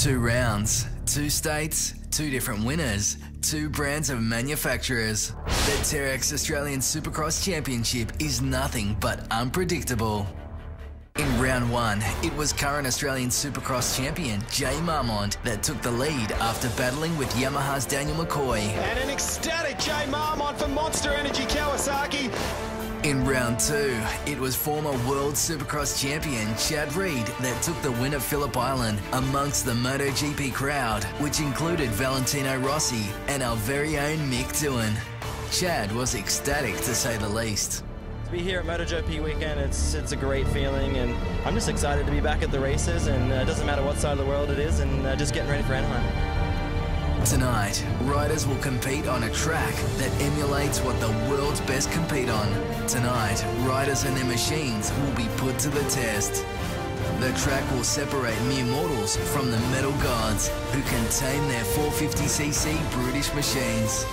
2 rounds, 2 states, 2 different winners, 2 brands of manufacturers. The Terex Australian Supercross Championship is nothing but unpredictable. In round 1, it was current Australian Supercross champion Jay Marmont that took the lead after battling with Yamaha's Daniel McCoy. And an ecstatic Jay Marmont for Monster Energy Kawasaki. In round 2, it was former World Supercross champion Chad Reed that took the win at Phillip Island amongst the MotoGP crowd, which included Valentino Rossi and our very own Mick Doohan. Chad was ecstatic to say the least. To be here at MotoGP weekend, it's a great feeling, and I'm just excited to be back at the races, and it doesn't matter what side of the world it is, and just getting ready for Anaheim. Tonight, riders will compete on a track that emulates what the world's best compete on. Tonight, riders and their machines will be put to the test. The track will separate mere mortals from the metal gods who can tame their 450cc brutish machines.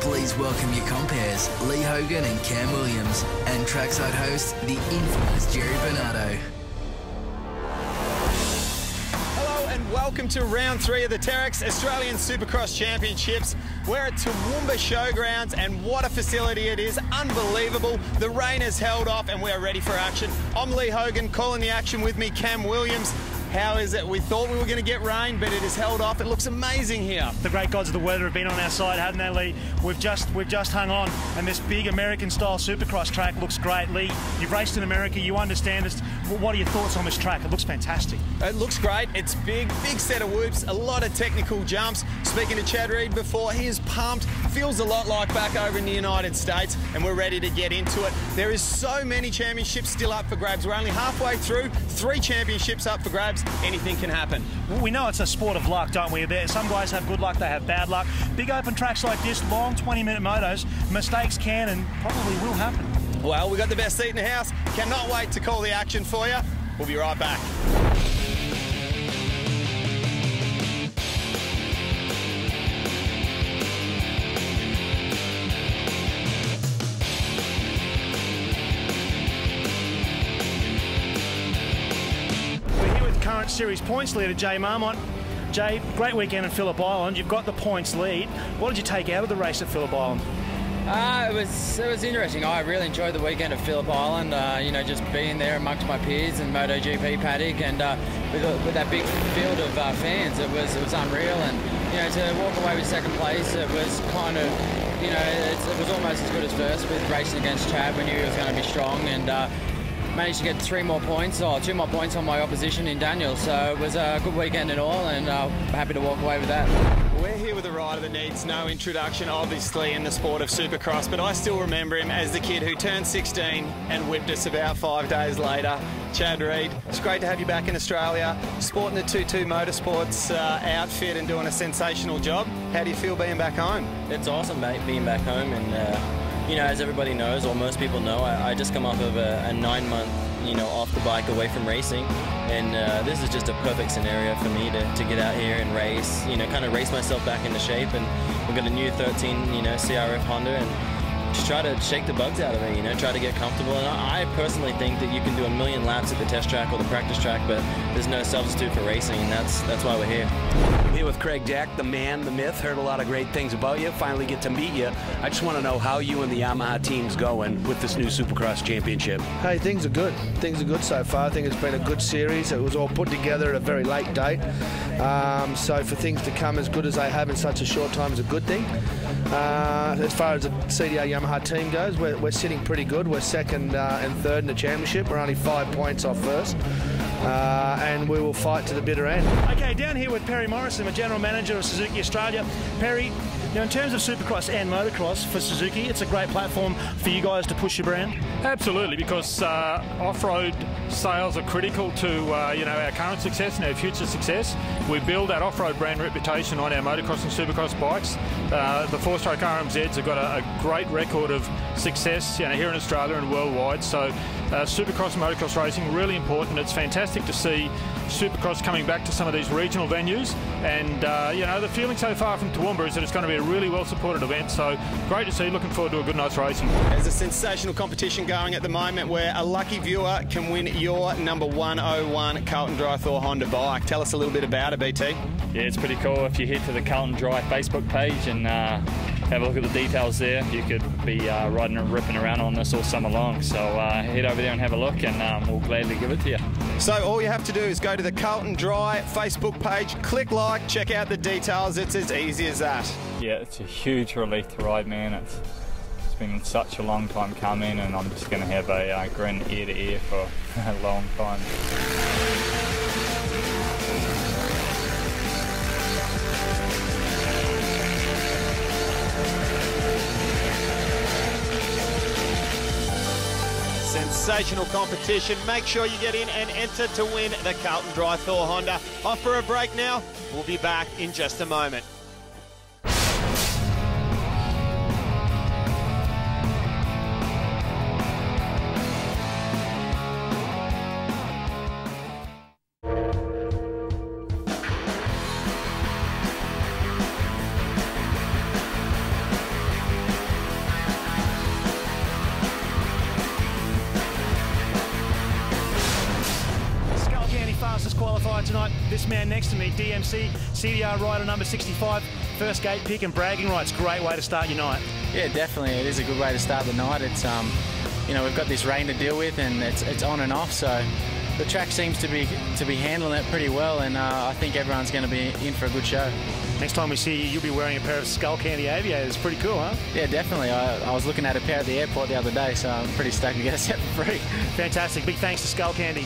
Please welcome your compares, Lee Hogan and Cam Williams, and trackside host, the infamous Jerry Bernardo. Welcome to round 3 of the Terex Australian Supercross Championships. We're at Toowoomba Showgrounds, and what a facility it is. Unbelievable. The rain has held off and we're ready for action. I'm Lee Hogan, calling the action with me, Cam Williams. How is it? We thought we were going to get rain, but it has held off. It looks amazing here. The great gods of the weather have been on our side, haven't they, Lee? We've just hung on, and this big American-style Supercross track looks great. Lee, you've raced in America, you understand this. What are your thoughts on this track? It looks fantastic. It looks great. It's big set of whoops, a lot of technical jumps. Speaking to Chad Reed before, he is pumped. Feels a lot like back over in the United States, and we're ready to get into it. There is so many championships still up for grabs. We're only halfway through, 3 championships up for grabs. Anything can happen. We know it's a sport of luck, don't we? Some guys have good luck, they have bad luck. Big open tracks like this, long 20-minute motos, mistakes can and probably will happen. Well, we've got the best seat in the house. Cannot wait to call the action for you. We'll be right back. Current series points leader Jay Marmont. Jay, great weekend at Phillip Island. You've got the points lead. What did you take out of the race at Phillip Island? It was interesting. I really enjoyed the weekend at Phillip Island. You know, just being there amongst my peers and MotoGP paddock, and with that big field of fans, it was unreal. And you know, to walk away with second place, it was kind of, you know, it was almost as good as first with racing against Chad. We knew he was going to be strong, and managed to get 2 more points on my opposition in Daniel. So it was a good weekend and all, and happy to walk away with that. We're here with a rider that needs no introduction, obviously, in the sport of Supercross, but I still remember him as the kid who turned 16 and whipped us about 5 days later. Chad Reed, it's great to have you back in Australia, sporting the 22 Motorsports outfit and doing a sensational job. How do you feel being back home? It's awesome, mate, being back home, and you know, as everybody knows, or most people know, I just come off of a 9-month, you know, off the bike away from racing, and this is just a perfect scenario for me to get out here and race, you know, kind of race myself back into shape. And we've got a new 13, you know, CRF Honda, and just try to shake the bugs out of it, you know, try to get comfortable. And I personally think that you can do a million laps at the test track or the practice track, but there's no substitute for racing, and that's why we're here. I'm here with Craig Jack, the man, the myth. Heard a lot of great things about you. Finally get to meet you. I just want to know how you and the Yamaha team's going with this new Supercross Championship. Hey, things are good. Things are good so far. I think it's been a good series. It was all put together at a very late date. So for things to come as good as they have in such a short time is a good thing. As far as the CDR Yamaha team goes, we're sitting pretty good. We're second and third in the championship. We're only 5 points off first. And we will fight to the bitter end. Okay, down here with Perry Morrison, the General Manager of Suzuki Australia. Perry, you know, in terms of Supercross and motocross for Suzuki, it's a great platform for you guys to push your brand? Absolutely, because off-road sales are critical to you know, our current success and our future success. We build that off-road brand reputation on our motocross and Supercross bikes. The 4-stroke RMZs have got a great record of success, you know, here in Australia and worldwide. So Supercross and motocross racing really important. It's fantastic to see Supercross coming back to some of these regional venues, and you know, the feeling so far from Toowoomba is that it's going to be a really well supported event, so great to see. Looking forward to a good night's racing. There's a sensational competition going at the moment where a lucky viewer can win your number 101 Carlton Dry Thor Honda bike. Tell us a little bit about it, BT. Yeah, it's pretty cool. If you head to the Carlton Dry Facebook page and have a look at the details there, you could be riding and ripping around on this all summer long. So head over there and have a look, and we'll gladly give it to you. So all you have to do is go to the Carlton Dry Facebook page, click like, check out the details. It's as easy as that. Yeah, it's a huge relief to ride, man. It's been such a long time coming, and I'm just going to have a grin ear to ear for a long time. Sensational competition. Make sure you get in and enter to win the Carlton Dry Thor Honda. Off for a break now. We'll be back in just a moment. Fastest qualifier tonight. This man next to me, DMC, CDR rider number 65, first gate pick and bragging rights. Great way to start your night. Yeah, definitely. It is a good way to start the night. It's you know, we've got this rain to deal with, and it's on and off. So the track seems to be handling it pretty well, and I think everyone's going to be in for a good show. Next time we see you, you'll be wearing a pair of Skull Candy aviators. Pretty cool, huh? Yeah, definitely. I was looking at a pair at the airport the other day, so I'm pretty stoked to get a set for free. Fantastic. Big thanks to Skull Candy.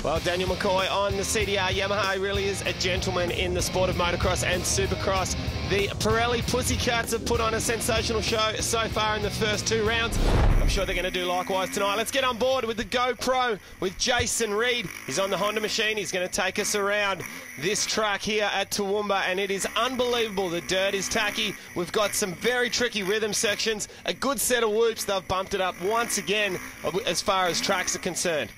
Well, Daniel McCoy on the CDR Yamaha really is a gentleman in the sport of motocross and supercross. The Pirelli Pussycats have put on a sensational show so far in the first 2 rounds. I'm sure they're going to do likewise tonight. Let's get on board with the GoPro with Jason Reed. He's on the Honda machine. He's going to take us around this track here at Toowoomba, and it is unbelievable. The dirt is tacky. We've got some very tricky rhythm sections, a good set of whoops. They've bumped it up once again as far as tracks are concerned.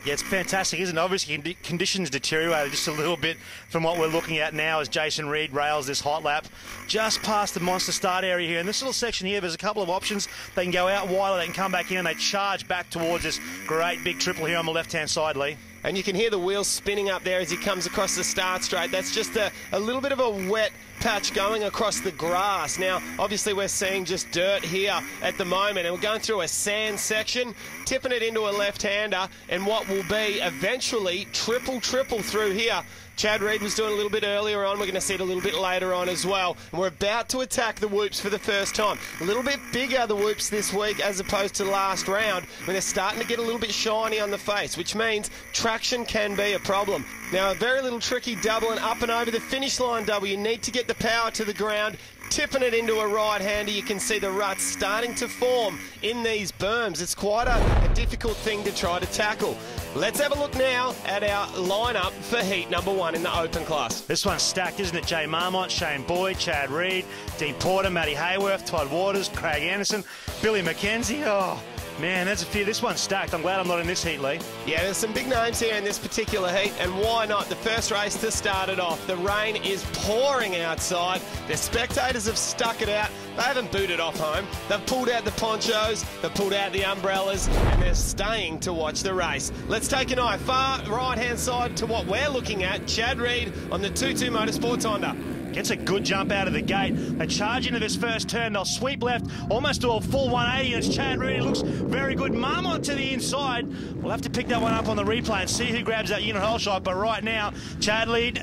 Yeah, it's fantastic, isn't it? Obviously, conditions deteriorated just a little bit from what we're looking at now as Jason Reed rails this hot lap just past the monster start area here. In this little section here, there's a couple of options. They can go out wide or they can come back in, and they charge back towards this great big triple here on the left-hand side, Lee. And you can hear the wheels spinning up there as he comes across the start straight. That's just a little bit of a wet patch going across the grass. Now, obviously, we're seeing just dirt here at the moment, and we're going through a sand section, tipping it into a left-hander, and what will be eventually triple through here. Chad Reed was doing a little bit earlier on. We're going to see it a little bit later on as well. And we're about to attack the whoops for the first time. A little bit bigger, the whoops this week, as opposed to last round, when they're starting to get a little bit shiny on the face, which means traction can be a problem. Now, a very little tricky double and up and over the finish line double. You need to get the power to the ground, tipping it into a right-hander. You can see the ruts starting to form in these berms. It's quite a difficult thing to try to tackle. Let's have a look now at our lineup for heat number 1 in the open class. This one's stacked, isn't it? Jay Marmont, Shane Boyd, Chad Reed, Dean Porter, Matty Hayworth, Todd Waters, Craig Anderson, Billy McKenzie. Oh, man, that's a few. This one's stacked. I'm glad I'm not in this heat, Lee. Yeah, there's some big names here in this particular heat, and why not? The first race to start it off. The rain is pouring outside. The spectators have stuck it out. They haven't booted off home. They've pulled out the ponchos, they've pulled out the umbrellas, and they're staying to watch the race. Let's take an eye far right-hand side to what we're looking at. Chad Reed on the 2-2 Motorsports Honda. Gets a good jump out of the gate. They charge into this first turn. They'll sweep left, almost do a full 180. And it's Chad Reed. It looks very good. Marmont to the inside. We'll have to pick that one up on the replay and see who grabs that unit hole shot. But right now, Chad Reed,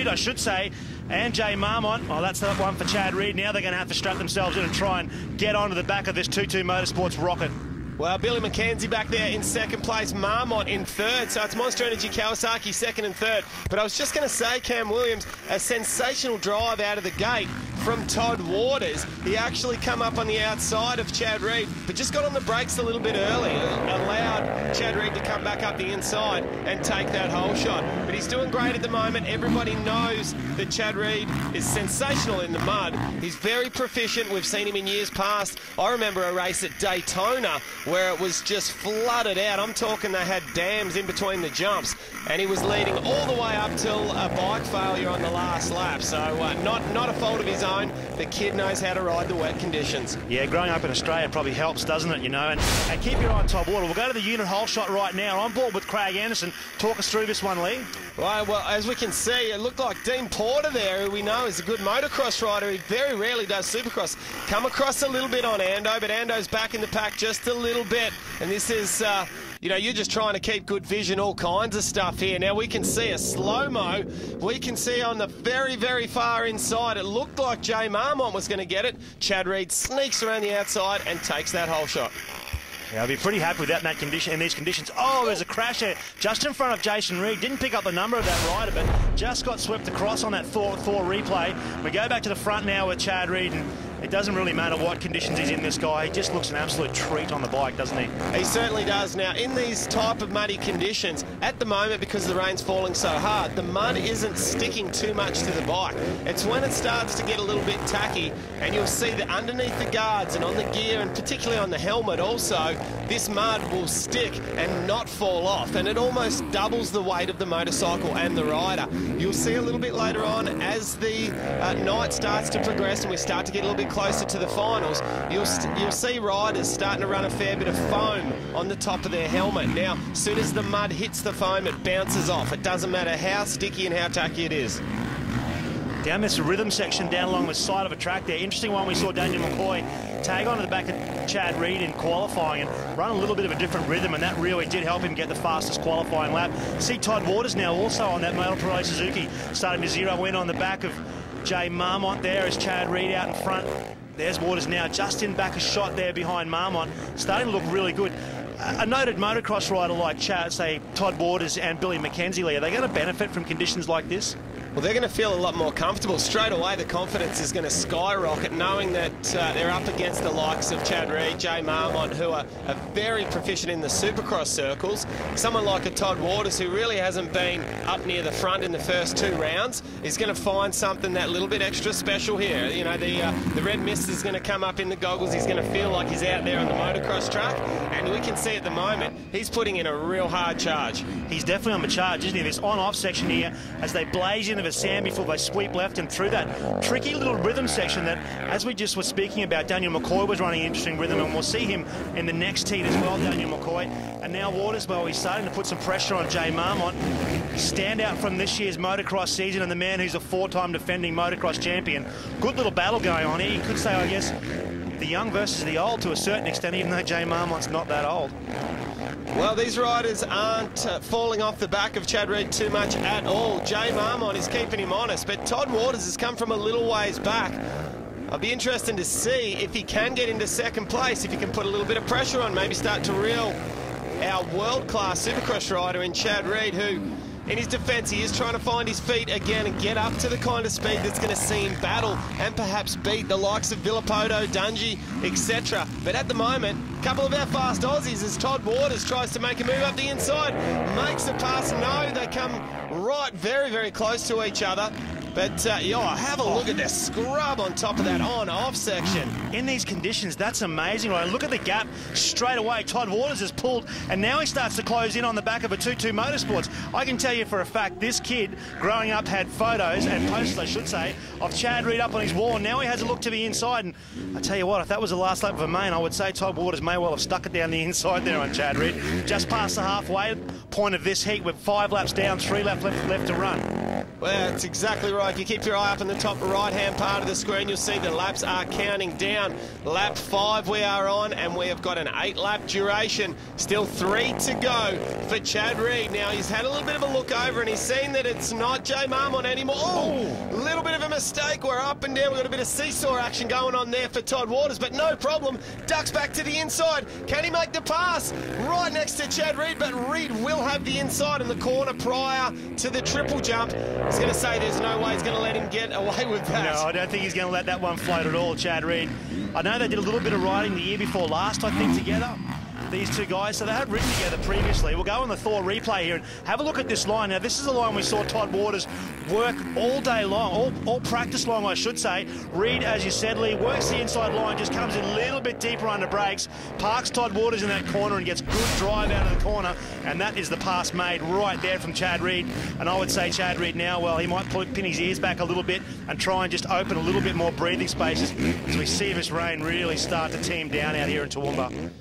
I should say, and Jay Marmont. Oh, that's that one for Chad Reed. Now they're going to have to strap themselves in and try and get onto the back of this 2-2 Motorsports rocket. Well, Billy McKenzie back there in second place, Marmont in third, so it's Monster Energy Kawasaki second and third. But I was just going to say, Cam Williams, a sensational drive out of the gate from Todd Waters. He actually come up on the outside of Chad Reed, but just got on the brakes a little bit early, allowed Chad Reed to come back up the inside and take that hole shot. But he's doing great at the moment. Everybody knows that Chad Reed is sensational in the mud. He's very proficient. We've seen him in years past. I remember a race at Daytona where it was just flooded out. I'm talking they had dams in between the jumps, and he was leading all the way up till a bike failure on the last lap. So not a fault of his own. The kid knows how to ride the wet conditions. Yeah, growing up in Australia probably helps, doesn't it, you know? And keep your eye on Todd Water. We'll go to the unit hole shot right now. On board with Craig Anderson. Talk us through this one, Lee. Right, well, as we can see, it looked like Dean Porter there, who we know is a good motocross rider. He very rarely does supercross. Come across a little bit on Ando, but Ando's back in the pack just a little bit. And this is, you know, you're just trying to keep good vision, all kinds of stuff here. Now we can see a slow-mo. We can see on the very, very far inside, it looked like Jay Marmont was going to get it. Chad Reed sneaks around the outside and takes that hole shot. Yeah, I'll be pretty happy with that in these conditions. Oh, there's a crash there just in front of Jason Reed. Didn't pick up the number of that rider, but just got swept across on that Thor replay. We go back to the front now with Chad Reed, and it doesn't really matter what conditions he's in, this guy. He just looks an absolute treat on the bike, doesn't he? He certainly does. Now, in these type of muddy conditions, at the moment, because the rain's falling so hard, the mud isn't sticking too much to the bike. It's when it starts to get a little bit tacky, and you'll see that underneath the guards and on the gear, and particularly on the helmet also, this mud will stick and not fall off, and it almost doubles the weight of the motorcycle and the rider. You'll see a little bit later on, as the night starts to progress and we start to get a little bit closer to the finals, you'll see riders starting to run a fair bit of foam on the top of their helmet. Now, as soon as the mud hits the foam, it bounces off. It doesn't matter how sticky and how tacky it is. Down this rhythm section down along the side of a track there. Interesting one, we saw Daniel McCoy tag onto the back of Chad Reed in qualifying and run a little bit of a different rhythm, and that really did help him get the fastest qualifying lap. See Todd Waters now also on that Motor Pro Suzuki, starting to zero in on the back of Jay Marmont there as Chad Reed out in front. There's Waters now just in back a shot there behind Marmont, starting to look really good. A noted motocross rider like Chad, say Todd Waters and Billy McKenzie, are they going to benefit from conditions like this? Well, they're going to feel a lot more comfortable. Straight away, the confidence is going to skyrocket, knowing that they're up against the likes of Chad Reed, Jay Marmont, who are very proficient in the supercross circles. Someone like a Todd Waters, who really hasn't been up near the front in the first 2 rounds, is going to find something that little bit extra special here. You know, the red mist is going to come up in the goggles. He's going to feel like he's out there on the motocross track, and we can see at the moment he's putting in a real hard charge. He's definitely on the charge, isn't he? This on-off section here, as they blaze into the sand before they sweep left and through that tricky little rhythm section that, as we just were speaking about, Daniel McCoy was running an interesting rhythm, and we'll see him in the next heat as well, Daniel McCoy. And now Waters, well, he's starting to put some pressure on Jay Marmont. Standout from this year's motocross season, and the man who's a 4-time defending motocross champion. Good little battle going on here. You could say, I guess, the young versus the old to a certain extent, even though Jay Marmont's not that old. Well, these riders aren't falling off the back of Chad Reed too much at all. Jay Marmont is keeping him honest, but Todd Waters has come from a little ways back. I'll be interested to see if he can get into second place, if he can put a little bit of pressure on, maybe start to reel our world-class supercross rider in Chad Reed, who, in his defence, he is trying to find his feet again and get up to the kind of speed that's going to see him battle and perhaps beat the likes of Villapoto, Dungey, etc. But at the moment, a couple of our fast Aussies as Todd Waters tries to make a move up the inside, makes a pass. No, they come right very, very close to each other. But, have a look at the scrub on top of that on-off section. In these conditions, that's amazing, right? Look at the gap straight away. Todd Waters has pulled, and now he starts to close in on the back of a 2-2 Motorsports. I can tell you for a fact, this kid, growing up, had photos, and posters, I should say, of Chad Reed up on his wall, and now he has a look to the inside. And I tell you what, if that was the last lap of a main, I would say Todd Waters may well have stuck it down the inside there on Chad Reed. Just past the halfway point of this heat with 5 laps down, 3 laps left to run. Well, that's exactly right. If you keep your eye up in the top right-hand part of the screen, you'll see the laps are counting down. Lap 5 we are on, and we have got an 8-lap duration. Still 3 to go for Chad Reed. Now, he's had a little bit of a look over, and he's seen that it's not Jay Marmont anymore. Oh, a little bit of a mistake. We're up and down. We've got a bit of seesaw action going on there for Todd Waters, but no problem. Ducks back to the inside. Can he make the pass? Right next to Chad Reed, but Reed will have the inside in the corner prior to the triple jump. I was going to say there's no way way he's going to let him get away with that. No, I don't think he's going to let that one float at all, Chad Reed. I know they did a little bit of riding the year before last, I think, together. These two guys, so they had ridden together previously. We'll go on the Thor replay here and have a look at this line. Now, this is a line we saw Todd Waters work all day long, all practice long, I should say. Reed, as you said, Lee, works the inside line, just comes in a little bit deeper under brakes, parks Todd Waters in that corner and gets good drive out of the corner, and that is the pass made right there from Chad Reed. And I would say Chad Reed now, well, he might pin his ears back a little bit and try and just open a little bit more breathing spaces as we see this rain really start to team down out here in Toowoomba.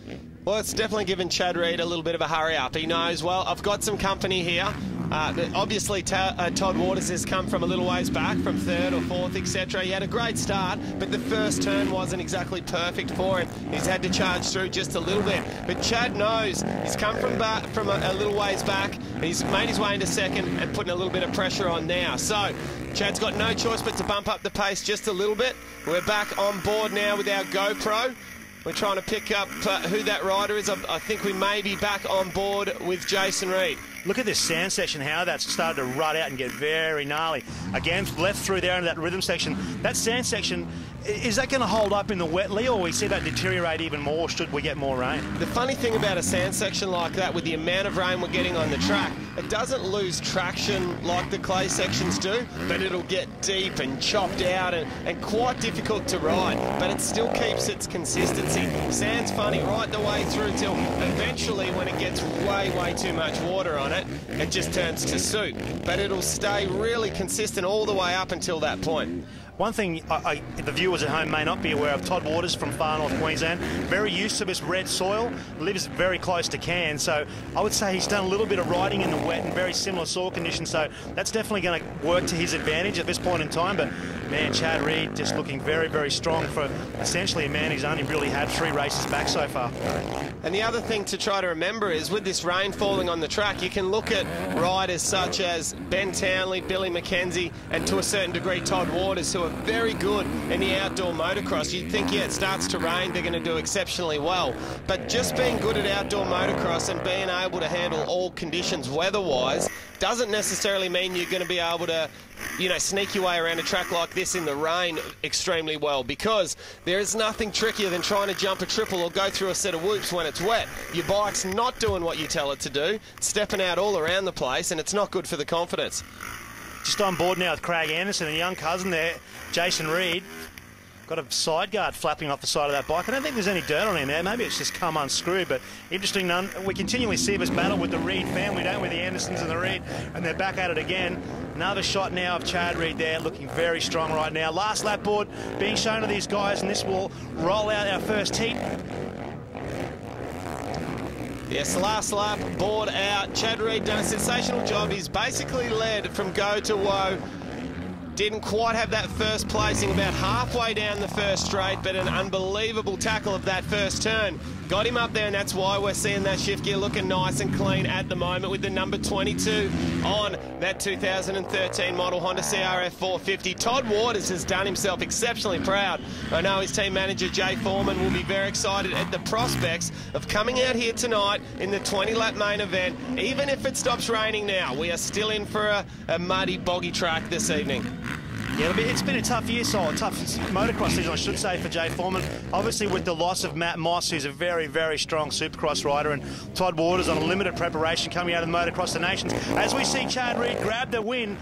Well, it's definitely given Chad Reed a little bit of a hurry up. He knows, well, I've got some company here. Obviously, Todd Waters has come from a little ways back, from third or fourth, etc. He had a great start, but the first turn wasn't exactly perfect for him. He's had to charge through just a little bit. But Chad knows he's come from a little ways back. He's made his way into second and putting a little bit of pressure on now. So Chad's got no choice but to bump up the pace just a little bit. We're back on board now with our GoPro. We're trying to pick up who that rider is. I think we may be back on board with Jason Reed. Look at this sand section, how that's started to rut out and get very gnarly. Again, left through there into that rhythm section. That sand section, is that going to hold up in the wet, Lee, or will we see that deteriorate even more should we get more rain? The funny thing about a sand section like that, with the amount of rain we're getting on the track, it doesn't lose traction like the clay sections do, but it'll get deep and chopped out and quite difficult to ride, but it still keeps its consistency. Sand's funny right the way through till eventually when it gets way too much water on it, it just turns to soot. But it'll stay really consistent all the way up until that point. One thing the viewers at home may not be aware of, Todd Waters from far north Queensland, very used to this red soil, lives very close to Cairns, so I would say he's done a little bit of riding in the wet and very similar soil conditions, so that's definitely going to work to his advantage at this point in time. But man, Chad Reed just looking very strong for essentially a man who's only really had 3 races back so far. And the other thing to try to remember is with this rain falling on the track, you can look at riders such as Ben Townley, Billy McKenzie, and to a certain degree Todd Waters, who are very good in the outdoor motocross. You'd think, yeah, it starts to rain, they're going to do exceptionally well. But just being good at outdoor motocross and being able to handle all conditions weather-wise doesn't necessarily mean you're going to be able to, you know, sneak your way around a track like this in the rain extremely well, because there is nothing trickier than trying to jump a triple or go through a set of whoops when it's wet. Your bike's not doing what you tell it to do, stepping out all around the place, and it's not good for the confidence. Just on board now with Craig Anderson and young cousin there, Jason Reed. Got a side guard flapping off the side of that bike. I don't think there's any dirt on him there. Maybe it's just come unscrewed, but interesting. We continually see this battle with the Reed family, don't we? The Andersons and the Reed, and they're back at it again. Another shot now of Chad Reed there, looking very strong right now. Last lap board being shown to these guys, and this will roll out our first heat. Yes, the last lap, board out. Chad Reed done a sensational job. He's basically led from go to woe. Didn't quite have that first placing, about halfway down the first straight, but an unbelievable tackle of that first turn got him up there, and that's why we're seeing that shift gear looking nice and clean at the moment with the number 22 on that 2013 model Honda CRF 450. Todd Waters has done himself exceptionally proud. I know his team manager Jay Foreman will be very excited at the prospects of coming out here tonight in the 20-lap main event. Even if it stops raining now, we are still in for a muddy, boggy track this evening. Yeah, it's been a tough year, so a tough motocross season, I should say, for Jay Foreman. Obviously, with the loss of Matt Moss, who's a very strong supercross rider, and Todd Waters on a limited preparation coming out of the Motocross of the Nations. As we see Chad Reed grab the win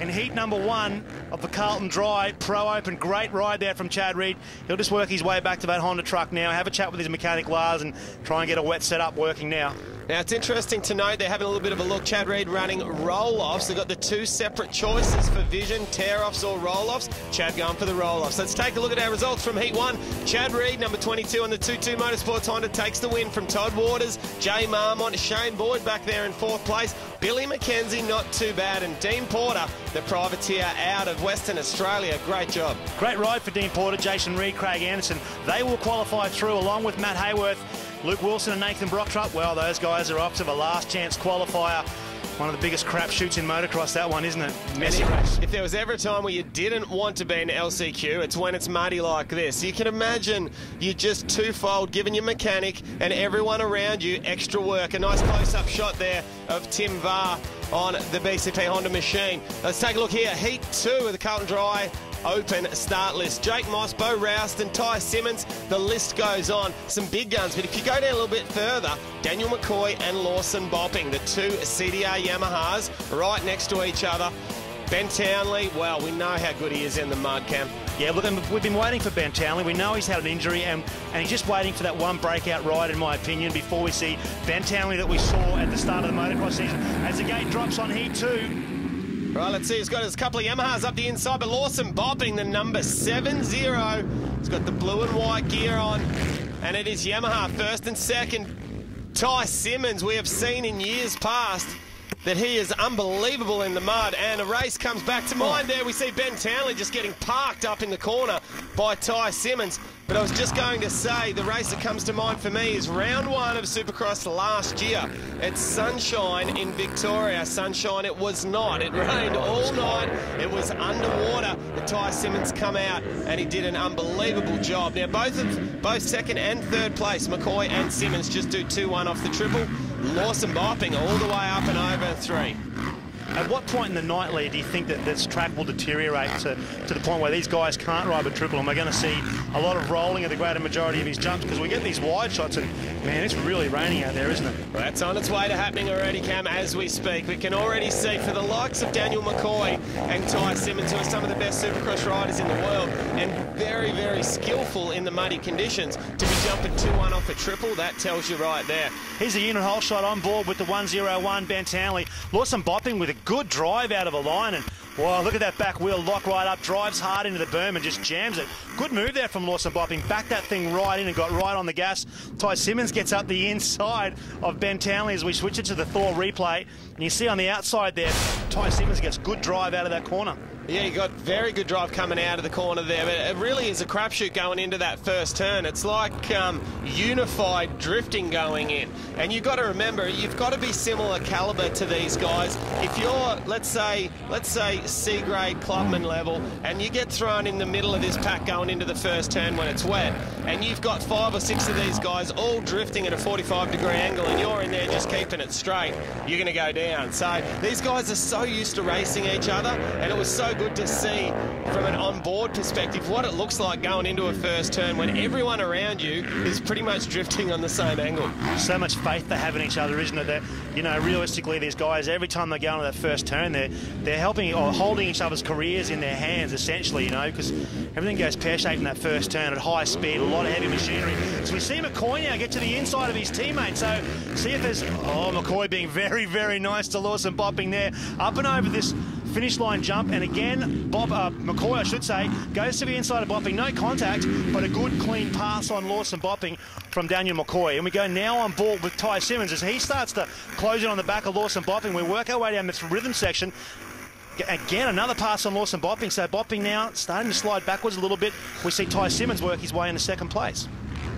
in heat number 1 of the Carlton Dry Pro Open. Great ride there from Chad Reed. He'll just work his way back to that Honda truck now, have a chat with his mechanic Lars, and try and get a wet setup working now. Now, it's interesting to note they're having a little bit of a look. Chad Reed running roll-offs. They've got the 2 separate choices for vision, tear-offs or roll-offs. Chad going for the roll-offs. Let's take a look at our results from Heat 1. Chad Reed, number 22 on the 2-2 Motorsports Honda, takes the win from Todd Waters, Jay Marmont, Shane Boyd back there in 4th place, Billy McKenzie, not too bad, and Dean Porter, the privateer out of Western Australia. Great job. Great ride for Dean Porter, Jason Reed, Craig Anderson. They will qualify through along with Matt Hayworth, Luke Wilson and Nathan Brocktrop. Well, those guys are up to the last chance qualifier. One of the biggest crapshoots in motocross, that one, isn't it? Messy race. If there was ever a time where you didn't want to be in LCQ, it's when it's muddy like this. You can imagine you're just twofold, giving your mechanic and everyone around you extra work. A nice close-up shot there of Tim Varr on the BCP Honda machine. Let's take a look here. Heat 2 of the Carlton Dry Open start list. Jake Moss, Bo Rouston, Ty Simmons, the list goes on. Some big guns, but if you go down a little bit further, Daniel McCoy and Lawson Bopping, the two CDR Yamahas right next to each other. Ben Townley, well, we know how good he is in the mud, Cam. Yeah, look, we've been waiting for Ben Townley. We know he's had an injury, and he's just waiting for that one breakout ride, in my opinion, before we see Ben Townley that we saw at the start of the motocross season. As the gate drops on Heat 2. Right, let's see. He's got his couple of Yamahas up the inside, but Lawson Bopping, the number 70. He's got the blue and white gear on, and it is Yamaha first and second. Ty Simmons, we have seen in years past that he is unbelievable in the mud, and a race comes back to mind there. We see Ben Townley just getting parked up in the corner by Ty Simmons. But I was just going to say, the race that comes to mind for me is round 1 of Supercross last year. It's Sunshine in Victoria. Sunshine it was not. It rained all night. It was underwater. The Ty Simmons come out, and he did an unbelievable job. Now, both second and third place, McCoy and Simmons, just do 2-1 off the triple. Lawson Bopping all the way up and over 3. At what point in the night, Lee, do you think that this track will deteriorate to the point where these guys can't ride a triple, and we're going to see a lot of rolling of the greater majority of his jumps, because we get these wide shots, and man, it's really raining out there, isn't it? Well, that's on its way to happening already, Cam, as we speak. We can already see for the likes of Daniel McCoy and Ty Simmons, who are some of the best Supercross riders in the world, and very, very skillful in the muddy conditions, to be jumping 2-1 off a triple. That tells you right there. Here's the unit hole shot on board with the 101 Ben Townley. Lawson Bopping with a good drive out of a line, and wow, look at that back wheel lock right up, drives hard into the berm and just jams it. Good move there from Lawson Bopping, backed that thing right in and got right on the gas. Ty Simmons gets up the inside of Ben Townley as we switch it to the Thor replay, and you see on the outside there, Ty Simmons gets good drive out of that corner. Yeah, you got very good drive coming out of the corner there, but it really is a crapshoot going into that first turn. It's like unified drifting going in, and you've got to remember, you've got to be similar caliber to these guys. If you're, let's say C-grade clubman level, and you get thrown in the middle of this pack going into the first turn when it's wet, and you've got 5 or 6 of these guys all drifting at a 45-degree angle, and you're in there just keeping it straight, you're going to go down. So these guys are so used to racing each other, and it was so good to see from an on-board perspective what it looks like going into a first turn when everyone around you is pretty much drifting on the same angle. So much faith they have in each other, isn't it? That, you know, realistically, these guys, every time they go into that first turn, they're helping or holding each other's careers in their hands, essentially, you know, because everything goes pear-shaped in that first turn at high speed, a lot of heavy machinery. So we see McCoy now get to the inside of his teammate. So see if there's, McCoy being very, very nice to Lawson Bopping there, up and over this finish line jump, and again McCoy, I should say, goes to the inside of Bopping, no contact, but a good clean pass on Lawson Bopping from Daniel McCoy. And we go now on board with Ty Simmons as he starts to close in on the back of Lawson Bopping. We work our way down this rhythm section. Again, another pass on Lawson Bopping, so Bopping now starting to slide backwards a little bit. We see Ty Simmons work his way into second place.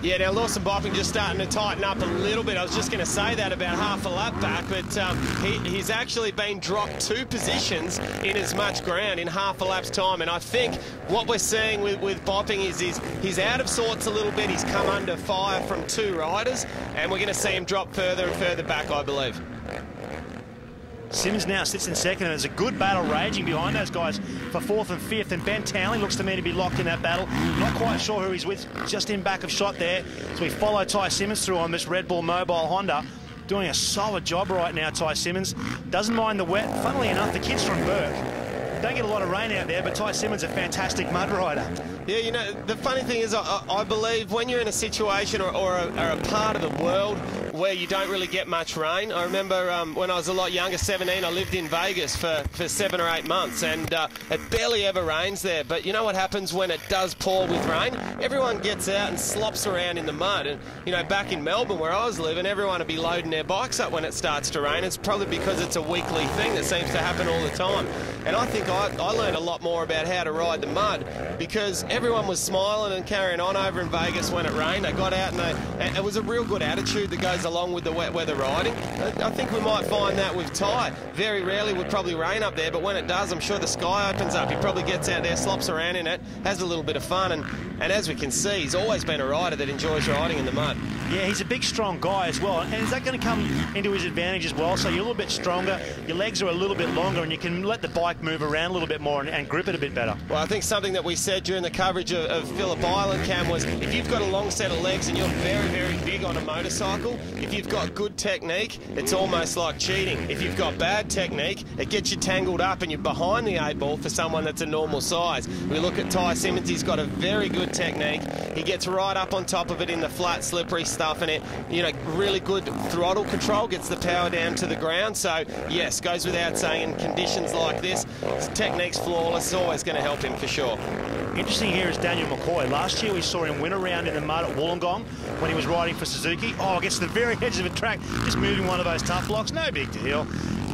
Yeah, now Lawson Bopping just starting to tighten up a little bit. I was just going to say that about half a lap back, but he's actually been dropped 2 positions in as much ground in half a lap's time. And I think what we're seeing with Bopping is he's out of sorts a little bit. He's come under fire from 2 riders, and we're going to see him drop further and further back, I believe. Simmons now sits in second, and there's a good battle raging behind those guys for 4th and 5th, and Ben Townley looks to me to be locked in that battle. Not quite sure who he's with, just in back of shot there. So we follow Ty Simmons through on this Red Bull Mobile Honda. Doing a solid job right now, Ty Simmons. Doesn't mind the wet. Funnily enough, the kid's from Burke. Don't get a lot of rain out there, but Ty Simmons, a fantastic mud rider. Yeah, you know, the funny thing is, I believe when you're in a situation or a part of the world where you don't really get much rain. I remember when I was a lot younger, 17, I lived in Vegas for 7 or 8 months, and it barely ever rains there. But you know what happens when it does pour with rain? Everyone gets out and slops around in the mud. And, you know, back in Melbourne where I was living, everyone would be loading their bikes up when it starts to rain. It's probably because it's a weekly thing that seems to happen all the time. And I think I learned a lot more about how to ride the mud, because everyone was smiling and carrying on over in Vegas when it rained. They got out and it was a real good attitude that goes along with the wet weather riding. I think we might find that with Ty. Very rarely would probably rain up there, but when it does, I'm sure the sky opens up. He probably gets out there, slops around in it, has a little bit of fun, and as we can see, he's always been a rider that enjoys riding in the mud. Yeah, he's a big, strong guy as well, and is that going to come into his advantage as well? So you're a little bit stronger, your legs are a little bit longer, and you can let the bike move around a little bit more and grip it a bit better. Well, I think something that we said during the coverage of Phillip Island, Cam, was if you've got a long set of legs and you're very, very big on a motorcycle, if you've got good technique, it's almost like cheating. If you've got bad technique, it gets you tangled up and you're behind the 8-ball for someone that's a normal size. We look at Ty Simmons, he's got a very good technique. He gets right up on top of it in the flat, slippery stuff, and it, you know, really good throttle control, gets the power down to the ground. So, yes, goes without saying, in conditions like this, his technique's flawless, it's always going to help him for sure. Interesting here is Daniel McCoy. Last year we saw him win a round in the mud at Wollongong when he was riding for Suzuki. Oh, gets to the very edge of a track, just moving one of those tough blocks, no big deal.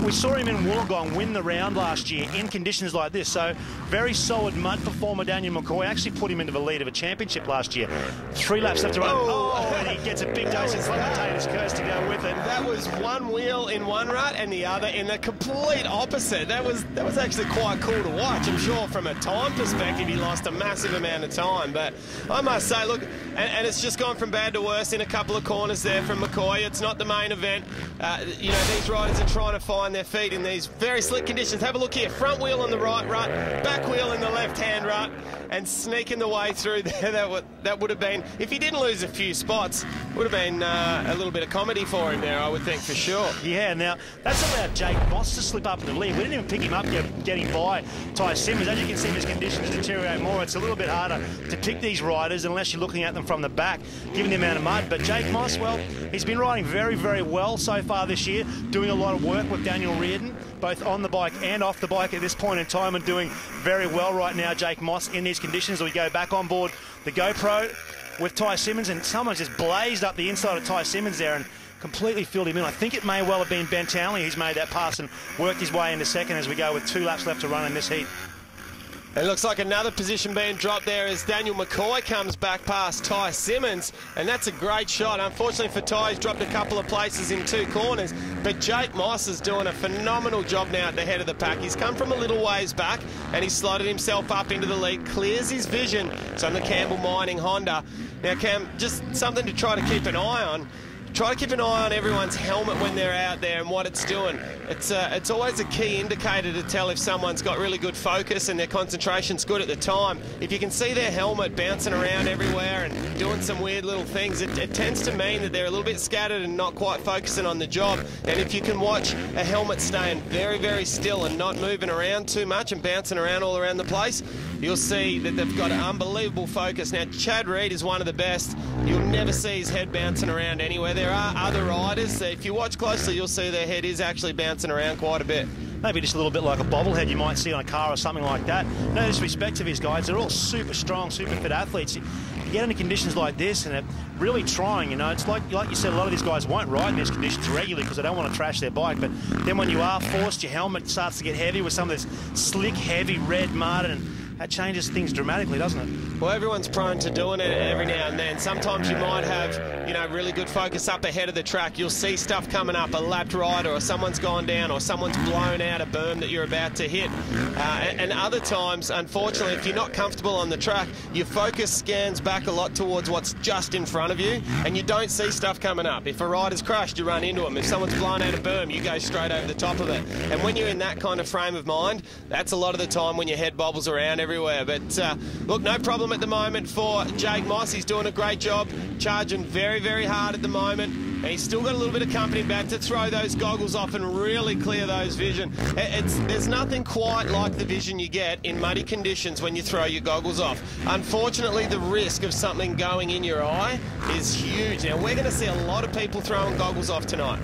We saw him in Wollongong win the round last year in conditions like this, so very solid mud performer Daniel McCoy. Actually put him into the lead of a championship last year. 3 laps left to run. Oh, and he gets a big dose of commentator's curse to go with it. That was one wheel in one rut and the other in the complete opposite. That was actually quite cool to watch. I'm sure from a time perspective he lost a massive amount of time, but I must say, look, and it's just gone from bad to worse in a couple of corners there from McCoy. It's not the main event. You know, these riders are trying to find their feet in these very slick conditions. Have a look here. Front wheel on the right rut, back wheel in the left-hand rut, and sneaking the way through there. That would have been, if he didn't lose a few spots, would have been a little bit of comedy for him there, I would think, for sure. Yeah, now, that's allowed Jake Moss to slip up in the lead. We didn't even pick him up, getting by Ty Simmons. As you can see, his conditions deteriorate more. It's a little bit harder to pick these riders unless you're looking at them from the back, given the amount of mud. But Jake Moss, well, he's been riding very, very well so far this year, doing a lot of work with Daniel Reardon, both on the bike and off the bike at this point in time, and doing very well right now, Jake Moss, in these conditions. We go back on board the GoPro with Ty Simmons, and someone's just blazed up the inside of Ty Simmons there and completely filled him in. I think it may well have been Ben Townley who's made that pass and worked his way into second as we go with 2 laps left to run in this heat. It looks like another position being dropped there as Daniel McCoy comes back past Ty Simmons, and that's a great shot. Unfortunately for Ty, he's dropped a couple of places in 2 corners, but Jake Moss is doing a phenomenal job now at the head of the pack. He's come from a little ways back, and he's slotted himself up into the lead, clears his vision. It's on the Campbell Mining Honda. Now, Cam, just something to try to keep an eye on. Try to keep an eye on everyone's helmet when they're out there and what it's doing. It's always a key indicator to tell if someone's got really good focus and their concentration's good at the time. If you can see their helmet bouncing around everywhere and doing some weird little things, it tends to mean that they're a little bit scattered and not quite focusing on the job. And if you can watch a helmet staying very, very still and not moving around too much and bouncing around all around the place, you'll see that they've got an unbelievable focus. Now, Chad Reed is one of the best. You'll never see his head bouncing around anywhere. There are other riders that if you watch closely, you'll see their head is actually bouncing around quite a bit. Maybe just a little bit like a bobblehead you might see on a car or something like that. No disrespect to these guys. They're all super strong, super fit athletes. You get into conditions like this and they're really trying, you know. It's like you said, a lot of these guys won't ride in these conditions regularly because they don't want to trash their bike. But then when you are forced, your helmet starts to get heavy with some of this slick, heavy red mud, and that changes things dramatically, doesn't it? Well, everyone's prone to doing it every now and then. Sometimes you might have, you know, really good focus up ahead of the track. You'll see stuff coming up, a lapped rider, or someone's gone down, or someone's blown out a berm that you're about to hit. And other times, unfortunately, if you're not comfortable on the track, your focus scans back a lot towards what's just in front of you, and you don't see stuff coming up. If a rider's crashed, you run into them. If someone's blown out a berm, you go straight over the top of it. And when you're in that kind of frame of mind, that's a lot of the time when your head bobbles around everywhere. But look, no problem at the moment for Jake Moss. He's doing a great job, charging very, very hard at the moment. And he's still got a little bit of company back to throw those goggles off and really clear those vision. There's nothing quite like the vision you get in muddy conditions when you throw your goggles off. Unfortunately, the risk of something going in your eye is huge. Now, we're going to see a lot of people throwing goggles off tonight.